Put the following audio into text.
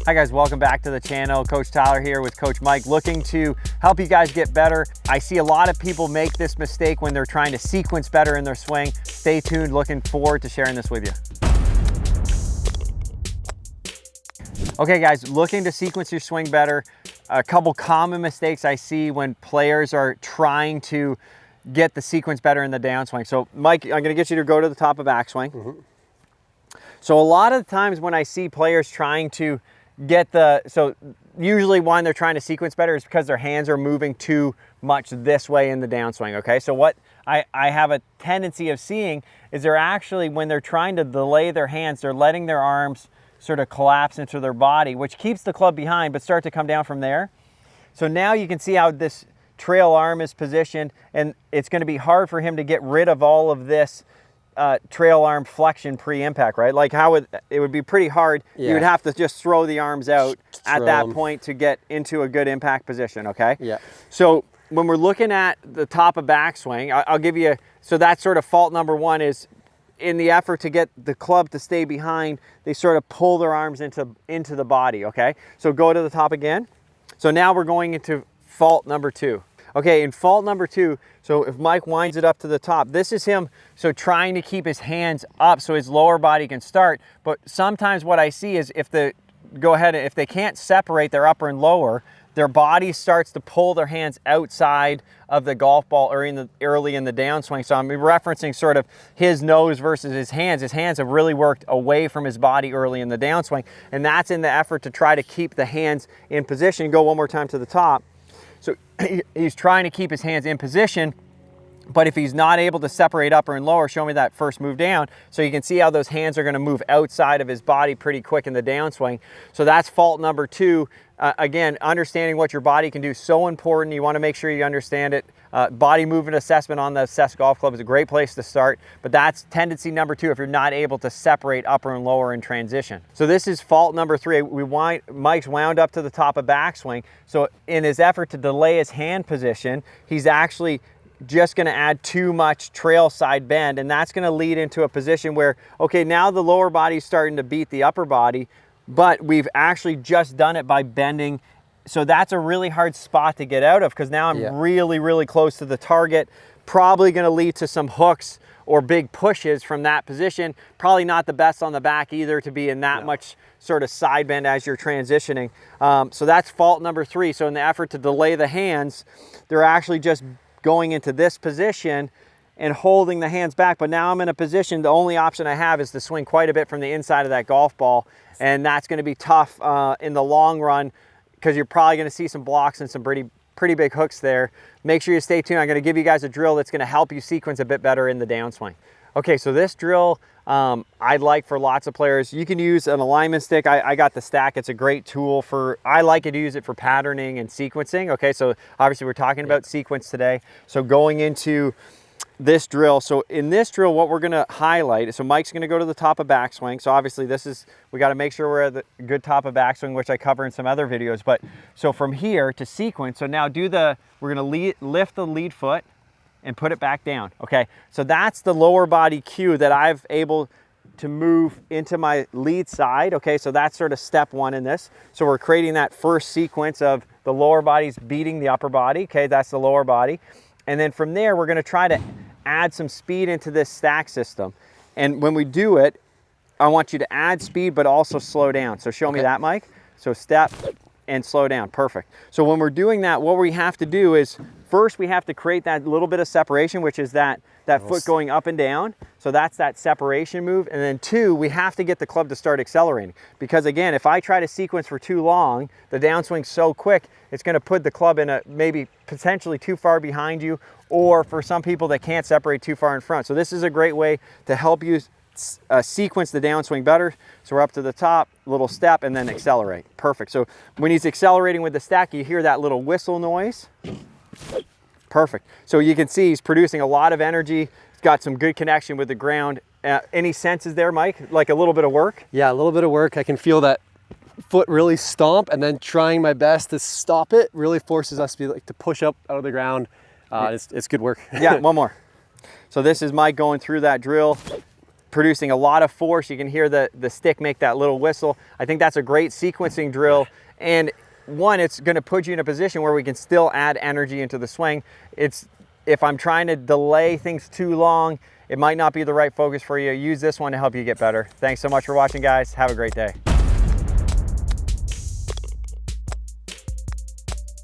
Hi guys, welcome back to the channel. Coach Tyler here with Coach Mike, looking to help you guys get better. I see a lot of people make this mistake when they're trying to sequence better in their swing. Stay tuned, looking forward to sharing this with you. Okay guys, looking to sequence your swing better. A couple common mistakes I see when players are trying to get the sequence better in the downswing. So Mike, I'm gonna get you to go to the top of backswing. So a lot of the times when I see players trying to get usually when they're trying to sequence better is because their hands are moving too much this way in the downswing, okay? So what I have a tendency of seeing is they're actually, when they're trying to delay their hands, they're letting their arms sort of collapse into their body, which keeps the club behind, but start to come down from there. So now you can see how this trail arm is positioned, and it's gonna be hard for him to get rid of all of this trail arm flexion pre-impact, right? Like how it would be pretty hard. Yeah. You would have to just throw the arms out at that point to get into a good impact position, okay? Yeah. So when we're looking at the top of backswing, I'll give you, so that's sort of fault number one is in the effort to get the club to stay behind, they sort of pull their arms into the body, okay? So go to the top again. So now we're going into fault number two. Okay, in fault number two, so if Mike winds it up to the top, this is him, so trying to keep his hands up so his lower body can start. But sometimes what I see is if they can't separate their upper and lower, their body starts to pull their hands outside of the golf ball or early in the downswing. So I'm referencing sort of his nose versus his hands. His hands have really worked away from his body early in the downswing, and that's in the effort to try to keep the hands in position. Go one more time to the top. So he's trying to keep his hands in position, but if he's not able to separate upper and lower, show me that first move down. So you can see how those hands are gonna move outside of his body pretty quick in the downswing. So that's fault number two. Again, understanding what your body can do is so important. You wanna make sure you understand it. Body movement assessment on the Assess Golf Club is a great place to start, but that's tendency number two if you're not able to separate upper and lower in transition. So this is fault number three. Mike's wound up to the top of backswing. So in his effort to delay his hand position, he's actually just gonna add too much trail side bend, and that's gonna lead into a position where, okay, now the lower body's starting to beat the upper body, but we've actually just done it by bending. So that's a really hard spot to get out of because now I'm really, really close to the target. Probably gonna lead to some hooks or big pushes from that position. Probably not the best on the back either to be in that much sort of side bend as you're transitioning. So that's fault number three. So in the effort to delay the hands, they're actually just going into this position and holding the hands back. But now I'm in a position, the only option I have is to swing quite a bit from the inside of that golf ball. And that's gonna be tough in the long run because you're probably gonna see some blocks and some pretty big hooks there. Make sure you stay tuned. I'm gonna give you guys a drill that's gonna help you sequence a bit better in the downswing. Okay, so this drill I'd like for lots of players. You can use an alignment stick. I got the Stack. It's a great tool I like to use it for patterning and sequencing. Okay, so obviously we're talking about sequence today. So going into this drill, so in this drill, what we're gonna highlight, so Mike's gonna go to the top of backswing. So obviously we gotta make sure we're at the good top of backswing, which I cover in some other videos. But so from here to sequence, so now we're gonna lift the lead foot and put it back down, okay? So that's the lower body cue that I've able to move into my lead side, okay? So that's sort of step one in this. So we're creating that first sequence of the lower body's beating the upper body, okay? That's the lower body. And then from there, we're gonna try to add some speed into this stack system. And when we do it, I want you to add speed, but also slow down. So show me that, Mike. So step and slow down, perfect. So when we're doing that, what we have to do is, first we have to create that little bit of separation, which is that foot going up and down. So that's that separation move. And then two, we have to get the club to start accelerating. Because again, if I try to sequence for too long, the downswing's so quick, it's gonna put the club in maybe potentially too far behind you, or for some people that can't separate too far in front. So this is a great way to help you sequence the downswing better. So we're up to the top, little step, and then accelerate. Perfect. So when he's accelerating with the Stack, you hear that little whistle noise. Perfect. So you can see he's producing a lot of energy. He's got some good connection with the ground. Any senses there, Mike? Like a little bit of work? Yeah, a little bit of work. I can feel that foot really stomp, and then trying my best to stop it really forces us to push up out of the ground. It's good work. Yeah, one more. So this is Mike going through that drill. producing a lot of force. You can hear the stick make that little whistle. I think that's a great sequencing drill. And one, it's gonna put you in a position where we can still add energy into the swing. If I'm trying to delay things too long, it might not be the right focus for you. Use this one to help you get better. Thanks so much for watching, guys. Have a great day.